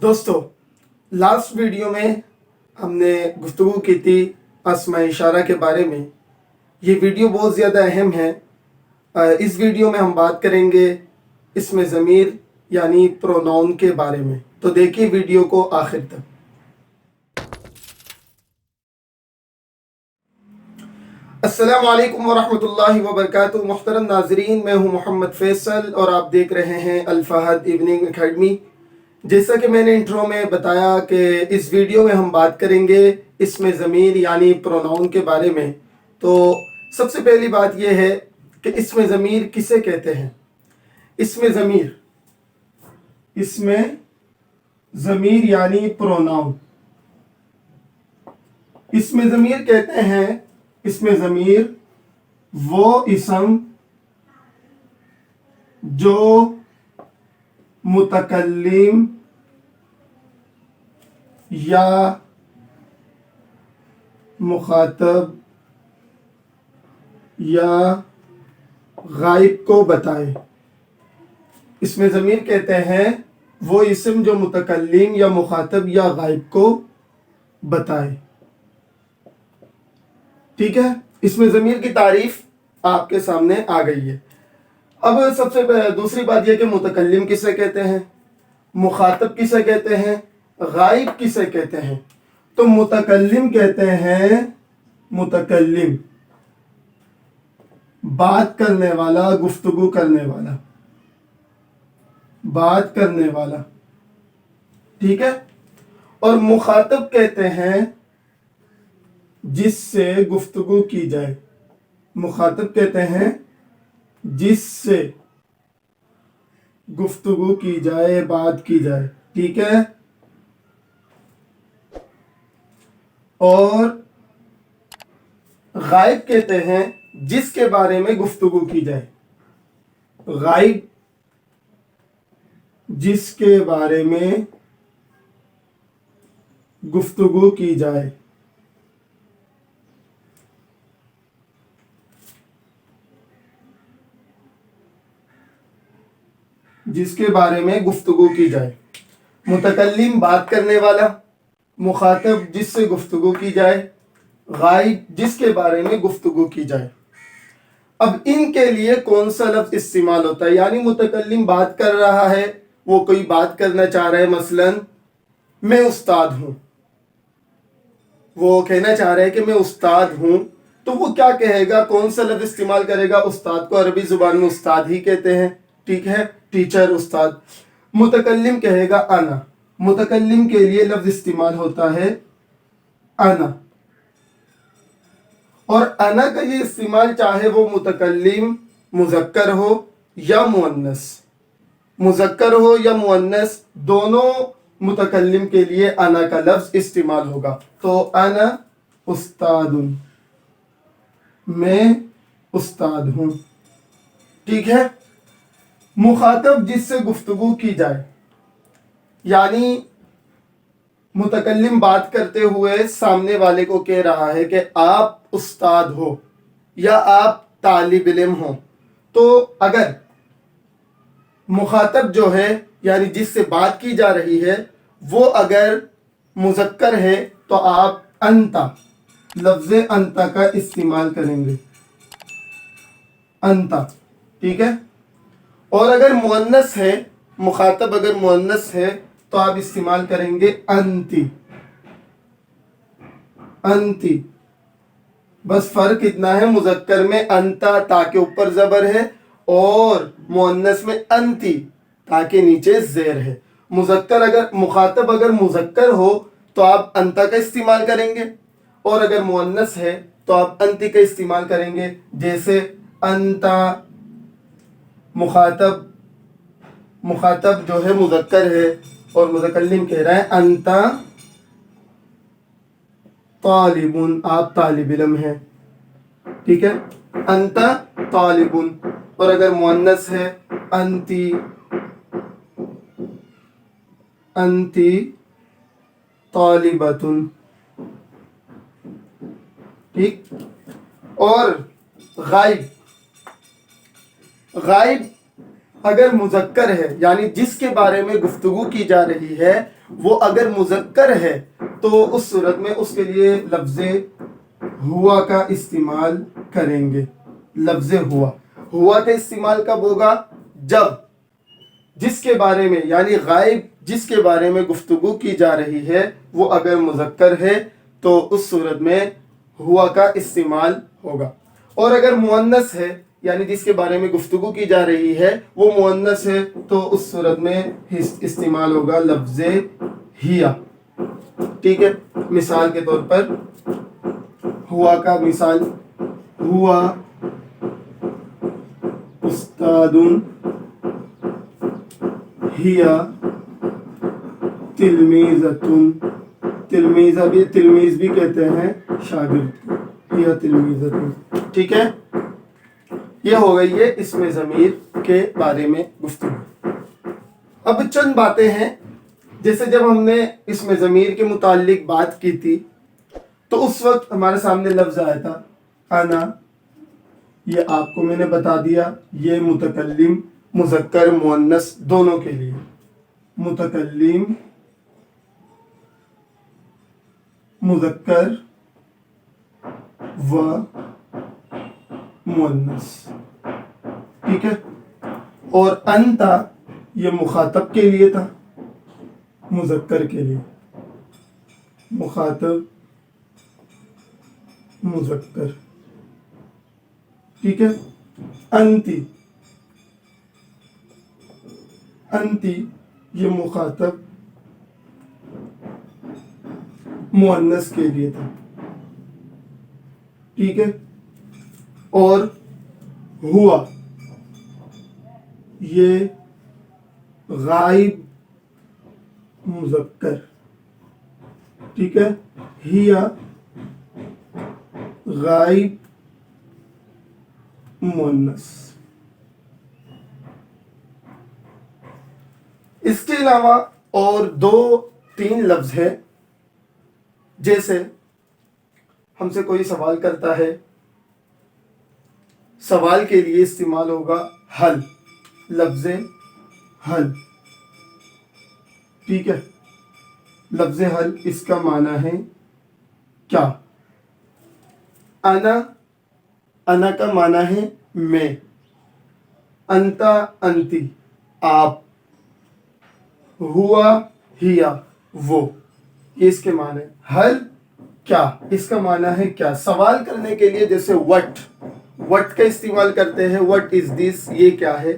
दोस्तों, last video में हमने गुफ्तगू की थी अस्माए इशारा के बारे में। ये वीडियो बहुत ज़्यादा अहम है। इस वीडियो में हम बात करेंगे इसमें ज़मीर यानी प्रोनाउन के बारे में। तो देखिए वीडियो को आखिर तक। अस्सलामु अलैकुम वरहमतुल्लाहि वबरकातुहू। मुहतरम नाज़रीन, मैं हूँ मोहम्मद फैसल और आप देख रहे हैं अल फहद इवनिंग अकेडमी। जैसा कि मैंने इंट्रो में बताया कि इस वीडियो में हम बात करेंगे इसमें ज़मीर यानी प्रोनाउन के बारे में। तो सबसे पहली बात यह है कि इसमें ज़मीर किसे कहते हैं। इसमें ज़मीर यानी प्रोनाउन, इसमें ज़मीर कहते हैं, इसमें ज़मीर वो इसम जो मुतकल्लिम या मुखातब या गायब को बताए। इसमें ज़मीर कहते हैं वो इसम जो मुतकल्लिम या मुखातब या गायब को बताए। ठीक है, इसमें ज़मीर की तारीफ आपके सामने आ गई है। अब सबसे दूसरी बात यह कि मुतकल्लिम किसे कहते हैं, मुखातब किसे कहते हैं, गायब किसे कहते हैं। तो मुतकल्लिम कहते हैं, मुतकल्लिम बात करने वाला, गुफ्तगू करने वाला, बात करने वाला। ठीक है। और मुखातब कहते हैं जिससे गुफ्तगू की जाए। मुखातब कहते हैं जिससे गुफ्तगू की जाए, बात की जाए। ठीक है। और गायब कहते हैं जिसके बारे में गुफ्तगू की जाए। गायब जिसके बारे में गुफ्तगू की जाए। जिसके बारे में गुफ्तगू की जाए। मुतकल्लिम बात करने वाला, मुखातब जिससे गुफ्तगू की जाए, गायब जिसके बारे में गुफ्तगू की जाए। अब इनके लिए कौन सा लफ्ज़ इस्तेमाल होता है। यानी मुतकल्लिम बात कर रहा है, वो कोई बात करना चाह रहा है, मसलन मैं उस्ताद हूँ, वो कहना चाह रहा है कि मैं उस्ताद हूँ, तो वो क्या कहेगा, कौन सा लफ्ज़ इस्तेमाल करेगा। उस्ताद को अरबी ज़ुबान में उस्ताद ही कहते हैं। ठीक है, टीचर, उस्ताद। मुतकल्लिम कहेगा अना। मुतकल्लिम के लिए लफ्ज़ इस्तेमाल होता है अना। और अना का ये इस्तेमाल चाहे वो मुतकल्लिम मुज़क्कर हो या मुअन्नस, मुज़क्कर हो या मुअन्नस, दोनों मुतकल्लिम के लिए अना का लफ्ज़ इस्तेमाल होगा। तो अना उस्तादुन, मैं उस्ताद हूँ। ठीक है। मुखातब जिससे गुफ्तगू की जाए, यानी मुतकल्लिम बात करते हुए सामने वाले को कह रहा है कि आप उस्ताद हो या आप तालिब इल्म हो। तो अगर मुखातब जो है यानी जिससे बात की जा रही है वो अगर मुज़क्कर है तो आप अंता, लफ्ज़ अंता का इस्तेमाल करेंगे, अंता। ठीक है। और अगर मुअन्नस है, मुखातब अगर मुअन्नस है तो आप इस्तेमाल करेंगे अंती, अंती। बस फर्क इतना है, मुज़क्कर में अंता ता के ऊपर ज़बर है और मुअन्नस में अंती ता के नीचे ज़ेर है। मुखातब अगर मुज़क्कर हो तो आप अंता का इस्तेमाल करेंगे और अगर मुअन्नस है तो आप अंती का इस्तेमाल करेंगे। जैसे अंता मुखातब जो है मुज़क्कर है और मुतकल्लिम कह रहा है अंता तालिबुन, आप तालिब इल्म हैं। ठीक है, अंता तालिबुन। और अगर मुअन्नस है अंती, अंती तालिबतुन। ठीक। और गायब, गायब اگر مذکر ہے یعنی جس کے بارے میں گفتگو کی جا رہی ہے وہ اگر مذکر ہے تو اس صورت میں اس کے لیے لفظ ہوا کا استعمال کریں گے. لفظ ہوا کا استعمال کب ہوگا؟ جب جس کے بارے میں یعنی غائب جس کے بارے میں گفتگو کی جا رہی ہے وہ اگر مذکر ہے تو اس صورت میں ہوا کا استعمال ہوگا. اور اگر مؤنث ہے یعنی جس کے بارے میں گفتگو کی جا رہی ہے وہ مؤنث ہے تو اس صورت میں استعمال ہوگا لفظ ہیا. ٹھیک ہے، مثال کے طور پر ہوا کا مثال ہوا استاد ہیا تلمیذتن. تلمیذ بھی کہتے ہیں شاگرد کو. ہیا تلمیذتن. ٹھیک ہے، یہ ہو گئی ہے اسم ضمیر کے بارے میں گفتگو. اب چند باتیں ہیں، جیسے جب ہم نے اسم ضمیر کے متعلق بات کی تھی تو اس وقت ہمارے سامنے لفظ آیا تھا انا. یہ آپ کو میں نے بتا دیا یہ متکلم مذکر مؤنث دونوں کے لیے. متکلم مذکر و مؤنث. ٹھیک ہے، اور انتا یہ مخاطب کے لیے تھا، مذکر کے لیے. مخاطب مذکر. ٹھیک ہے، انتی یہ مخاطب مؤنث کے لیے تھا. ٹھیک ہے، اور ہوا یہ غائب مذکر. ٹھیک ہے، ہیا غائب مؤنث. اس کے علاوہ اور 2-3 لفظ ہے، جیسے ہم سے کوئی سوال کرتا ہے، سوال کے لیے استعمال ہوگا حل. لفظ حل. ٹھیک ہے، لفظ حل اس کا معنی ہے کیا؟ انا کا معنی ہے میں. انتا انتی آپ. ہوا ہیا وہ. یہ اس کے معنی. حل کیا، اس کا معنی ہے کیا. سوال کرنے کے لیے جیسے وٹ کا استعمال کرتے ہیں، وٹ از دس، یہ کیا ہے.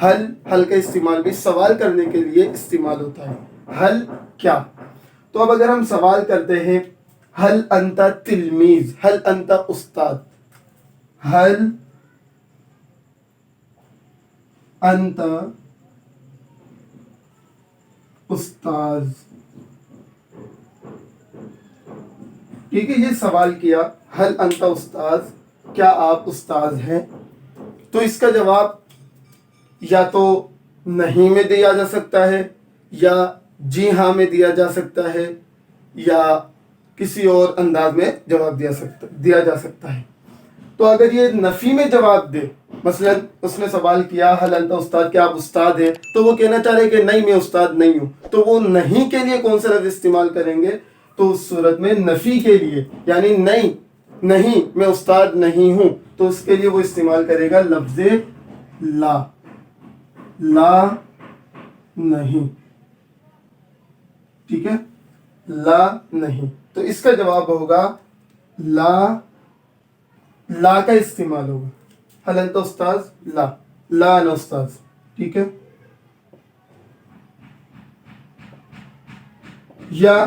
حل کا استعمال بھی سوال کرنے کے لیے استعمال ہوتا ہے. حل کیا. تو اب اگر ہم سوال کرتے ہیں حل انتا تلمیذ، حل انتا استاد. حل انتا استاذ. ٹھیک ہے، یہ سوال کیا حل انتا استاذ، کیا آپ استاذ ہیں. تو اس کا جواب یا تو نہیں میں دیا جا سکتا ہے، یا جی ہاں میں دیا جا سکتا ہے، یا کسی اور انداز میں جواب دیا جا سکتا ہے. تو اگر یہ نفی میں جواب دے، مثلا اس نے سوال کیا حل انتا استاد، کیا آپ استاد ہیں، تو وہ کہنا چاہ رہے کہ نہیں میں استاد نہیں ہوں، تو وہ نہیں کے لیے کون سا لفظ استعمال کریں گے؟ تو اس صورت میں نفی کے لیے یعنی نہیں میں استاد نہیں ہوں، تو اس کے لیے وہ استعمال کرے گا لفظ لا نہیں. ٹھیک ہے، لا نہیں. تو اس کا جواب ہوگا لا کا استعمال ہوگا. حل انتا استاذ لا انا استاذ. ٹھیک ہے، یا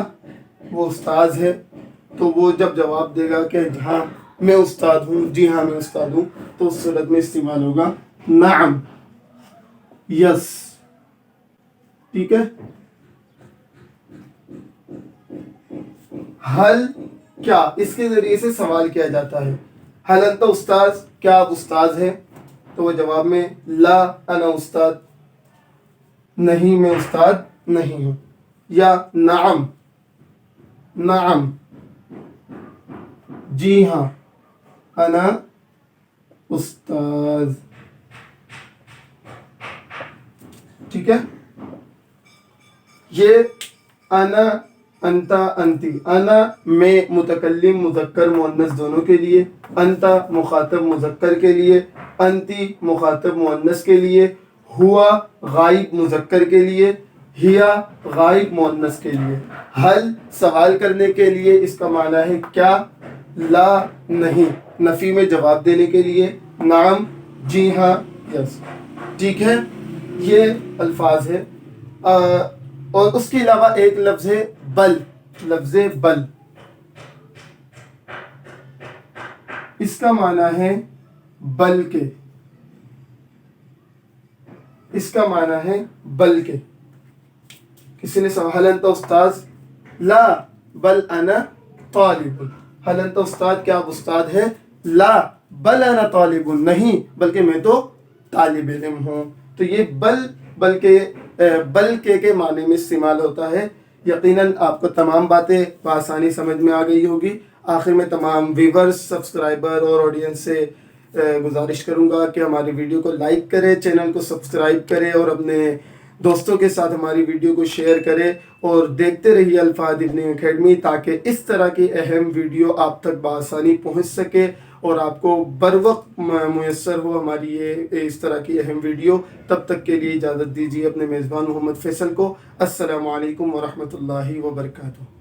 وہ استاذ ہے تو وہ جب جواب دے گا کہ ہاں میں استاد ہوں، جی ہاں میں استاد ہوں، تو اس صورت میں استعمال ہوگا نعم، یس. ٹھیک ہے، حل کیا اس کے ذریعے سے سوال کیا جاتا ہے. حل انتا استاذ، کیا آپ استاذ ہیں، تو وہ جواب میں لا انا استاد، نہیں میں استاد نہیں ہوں. یا نعم جی ہاں انا استاذ. ठीक है। ये अना, अंता, अंती। अना में मुतकल्लिम मुज़क्कर मुअन्नस दोनों के लिए, अंता मुखातब मुज़क्कर के लिए, अंती मुखातब मुअन्नस के लिए, हुआ गायब मुज़क्कर के लिए, हिया गायब मुअन्नस के लिए। हल सवाल करने के लिए, इसका माना है क्या, ला नहीं नफ़ी में जवाब देने के लिए, नाम जी हाँ यस, ठीक है। ये अल्फाज है। और उसके अलावा एक लफ्ज़ है बल, लफ्ज़ बल, इसका माना है बल के, इसका माना है बल के। किसी ने सवाल, हल अंत उस्ताद, ला बल अना तालिबुन। हल अंत उस्ताद, क्या आप उस्ताद है, ला बल अना तालिबुन, नहीं बल्कि मैं तो तालिब इल्म हूँ। तो ये बल के माने में इस्तेमाल होता है। यकीनन आपको तमाम बातें बआसानी समझ में आ गई होगी। आखिर में तमाम व्यूवर्स, सब्सक्राइबर और ऑडियंस से गुजारिश करूंगा कि हमारी वीडियो को लाइक करें, चैनल को सब्सक्राइब करें और अपने दोस्तों के साथ हमारी वीडियो को शेयर करें और देखते रहिए अल्फाज इब्न अकेडमी, ताकि इस तरह की अहम वीडियो आप तक बआसानी पहुंच सके और आपको बर वक्त मुयस्सर हो हमारी ये इस तरह की अहम वीडियो। तब तक के लिए इजाज़त दीजिए अपने मेज़बान मोहम्मद फैसल को। अस्सलामु अलैकुम वरहमतुल्लाहि वबरकातुहू।